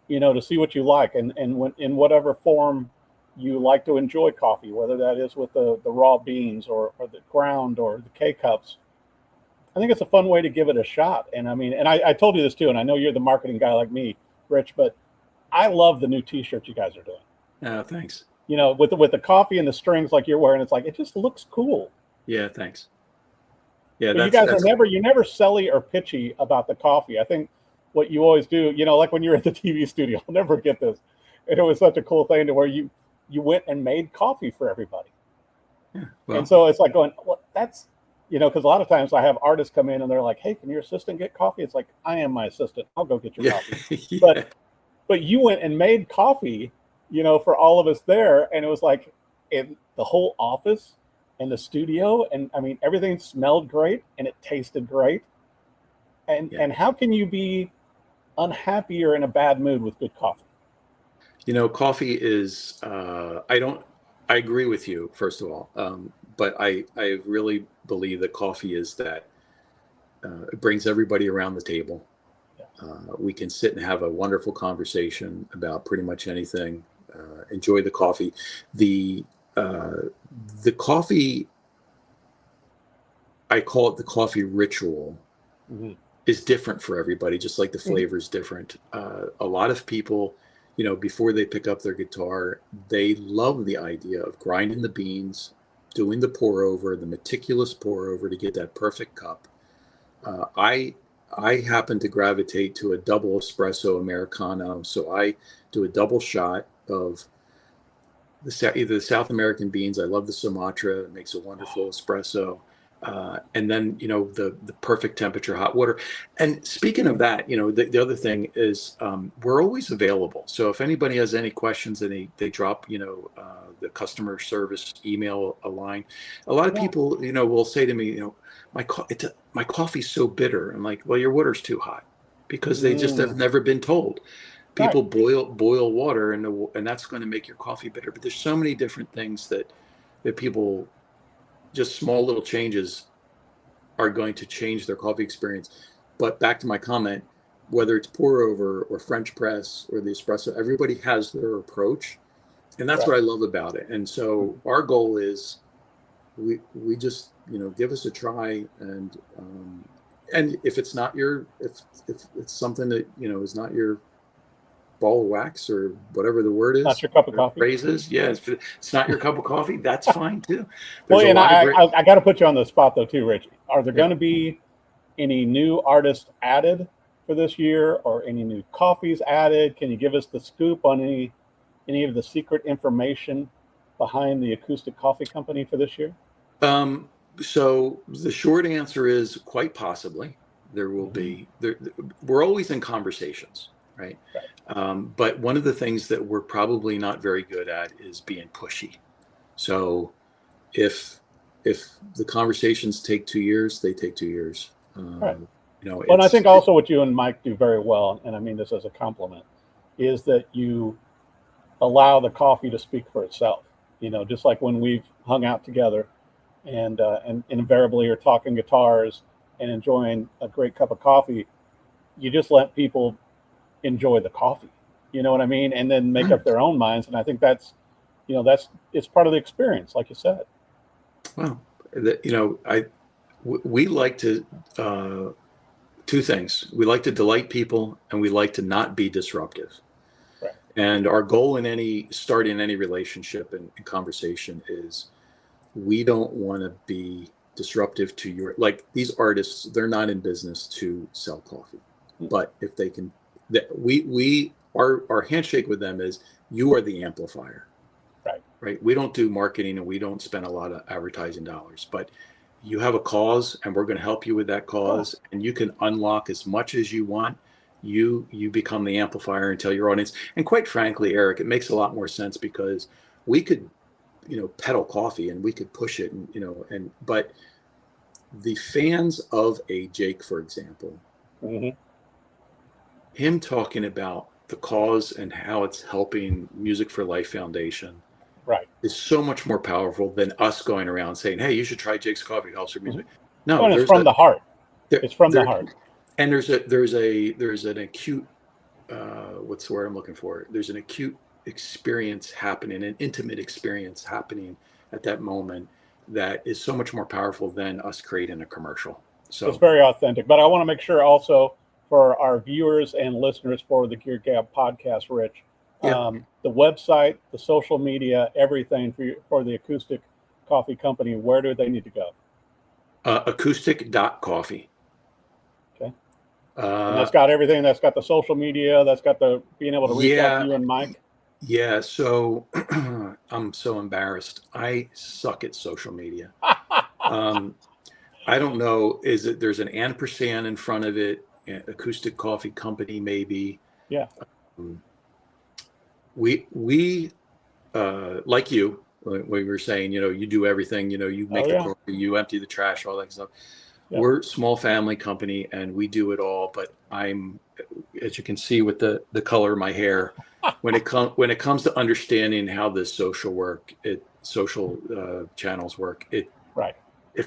to see what you like and in whatever form you like to enjoy coffee, whether that is with the raw beans or the ground or the K-cups. I think it's a fun way to give it a shot. And I mean, and I told you this too, and I know you're the marketing guy like me, Rich, but I love the new T-shirts you guys are doing. Oh, thanks. With the coffee and the strings like you're wearing, it's like, it just looks cool. Yeah, thanks. Yeah, you guys are never selly or pitchy about the coffee. I think what you always do, like when you're at the TV studio, I'll never forget this. And it was such a cool thing to where you went and made coffee for everybody. Yeah, well, and so it's like going, well, that's, because a lot of times I have artists come in and they're like, hey, can your assistant get coffee? It's like, I am my assistant. I'll go get your coffee. Yeah. But you went and made coffee, for all of us there. And it was like in the whole office and the studio. And I mean, everything smelled great and it tasted great. And how can you be unhappy or in a bad mood with good coffee? Coffee is, I agree with you, first of all. But I really believe that coffee is that it brings everybody around the table. We can sit and have a wonderful conversation about pretty much anything. Enjoy the coffee. The coffee, I call it the coffee ritual, is different for everybody, just like the flavor is different. A lot of people, before they pick up their guitar, they love the idea of grinding the beans, doing the pour over, the meticulous pour over to get that perfect cup. I happen to gravitate to a double espresso Americano. So I do a double shot of either the South American beans. I love the Sumatra. It makes a wonderful espresso. And then, the perfect temperature hot water. And speaking of that, the other thing is we're always available. So if anybody has any questions and they drop, the customer service email a line, a lot of people, will say to me, my coffee's so bitter. I'm like, well, your water's too hot, because they just have never been told. People boil water and that's going to make your coffee bitter. But there's so many different things that people, just small little changes are going to change their coffee experience. But back to my comment, whether it's pour over or French press or the espresso, everybody has their approach. And that's what I love about it. And so our goal is we just, give us a try. And if it's not if it's something that, is not your ball of wax or whatever the word is. Not your cup of coffee. Phrases. Yeah, if it's not your cup of coffee, that's fine too. Well, There's a and lot of great. I got to put you on the spot though too, Rich. Are there Yeah. going to be any new artists added for this year, or any new coffees added? Can you give us the scoop on any of the secret information behind the Acoustic Coffee Company for this year? So the short answer is quite possibly there will be. We're always in conversations, right? But one of the things that we're probably not very good at is being pushy. So if the conversations take 2 years, they take 2 years. Right. You know, Well, and I think also what you and Mike do very well, and I mean this as a compliment, is that you allow the coffee to speak for itself. You know, just like when we've hung out together and invariably are talking guitars and enjoying a great cup of coffee, you just let people enjoy the coffee. You know what I mean? And then make up their own minds. And I think that's it's part of the experience, like you said. Well, we like to, two things. We like to delight people, and we like to not be disruptive. Right. And our goal in starting any relationship and conversation is we don't want to be disruptive to like these artists, they're not in business to sell coffee. But if they can, our handshake with them is you are the amplifier. Right. We don't do marketing and we don't spend a lot of advertising dollars, but you have a cause and we're going to help you with that cause, and you can unlock as much as you want. You become the amplifier and tell your audience. And quite frankly, Eric, it makes a lot more sense because we could, peddle coffee and we could push it but the fans of a Jake, for example, him talking about the cause and how it's helping Music for Life Foundation is so much more powerful than us going around saying, hey, you should try Jake's Coffee, it helps your music. No, and it's from the heart. It's from the heart. And there's an acute what's the word I'm looking for? There's an acute experience happening, an intimate experience happening at that moment that is so much more powerful than us creating a commercial. So it's very authentic. But I want to make sure also for our viewers and listeners for the Gear Gab podcast, Rich, the website, the social media, everything for the Acoustic Coffee Company, where do they need to go? Acoustic.coffee. Okay. And that's got everything. That's got the social media. That's got the being able to reach out to you and Mike. Yeah. So I'm so embarrassed. I suck at social media. I don't know. There's an ampersand in front of it? Acoustic Coffee Company, maybe. Yeah. We like you, when we were saying, you do everything, you make the coffee, you empty the trash, all that stuff. Yeah. We're a small family company and we do it all, but I'm, as you can see with the color of my hair, when it comes to understanding how this social channels work, it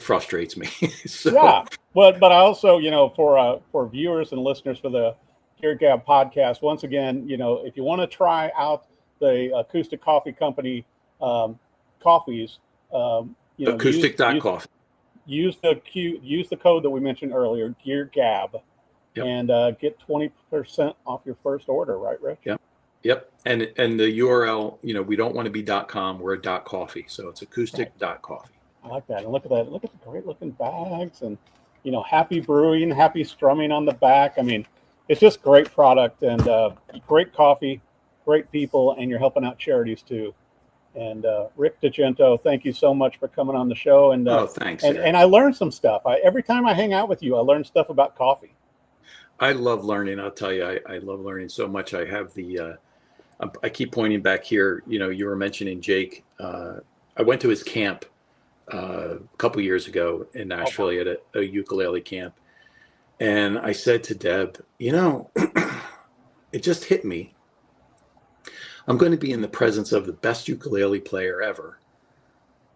frustrates me. So, yeah. But I also, for viewers and listeners for the Gear Gab podcast, once again, if you want to try out the Acoustic Coffee Company coffees, acoustic.coffee. Use the code that we mentioned earlier, Gear Gab, and get 20% off your first order, right, Rich? Yep. And the URL, we don't want to be .com, we're a .coffee, so it's acoustic.coffee. I like that. And look at that. Look at the great looking bags and, happy brewing, happy strumming on the back. I mean, it's just great product and great coffee, great people, and you're helping out charities too. And Rick DeGento, thank you so much for coming on the show. And thanks. And I learned some stuff. Every time I hang out with you, I learn stuff about coffee. I love learning. I'll tell you, I love learning so much. I have I keep pointing back here. You were mentioning Jake. I went to his camp a couple years ago in Nashville at a ukulele camp. And I said to Deb, it just hit me. I'm going to be in the presence of the best ukulele player ever.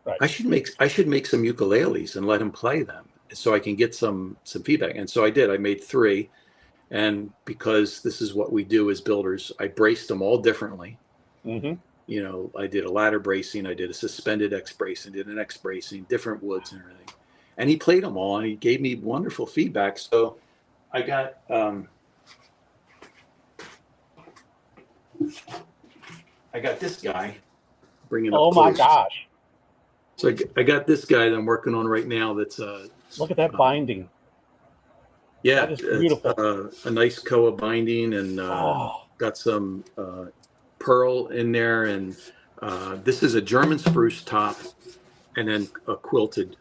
Right. I should make some ukuleles and let him play them so I can get some feedback. And so I did. I made 3. And because this is what we do as builders, I braced them all differently. Mm-hmm. I did a ladder bracing, I did a suspended X bracing, did an X bracing, different woods and everything. And he played them all and he gave me wonderful feedback. So I got I got this guy bringing up. Oh my close. gosh! So I got this guy that I'm working on right now. That's Look at that binding. Yeah, That is beautiful. It's a nice koa binding, and got some pearl in there, and this is a German spruce top, and then a quilted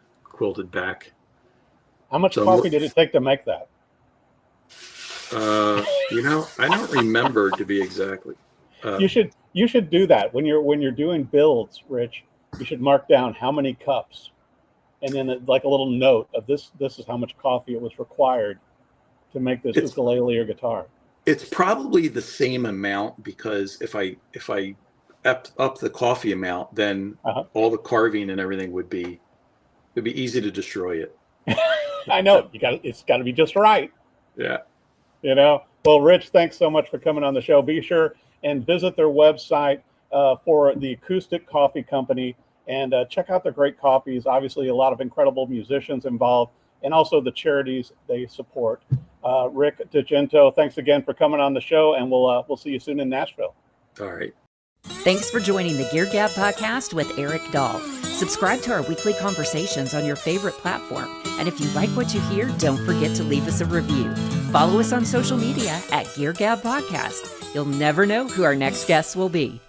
back. How much coffee did it take to make that? I don't remember, to be exactly. You should do that when you're doing builds, Rich. You should mark down how many cups, and then like a little note of this is how much coffee it was required to make this ukulele or guitar. It's probably the same amount, because if I up the coffee amount, then all the carving and everything it'd be easy to destroy it. I know, it's got to be just right. Yeah. Well, Rich, thanks so much for coming on the show. Be sure and visit their website for the Acoustic Coffee Company, and check out their great coffees. Obviously, a lot of incredible musicians involved, and also the charities they support. Rick DeGento, thanks again for coming on the show, and we'll see you soon in Nashville. All right. Thanks for joining the Gear Gab Podcast with Eric Dahl. Subscribe to our weekly conversations on your favorite platform. And if you like what you hear, don't forget to leave us a review. Follow us on social media at Gear Gab Podcast. You'll never know who our next guest will be.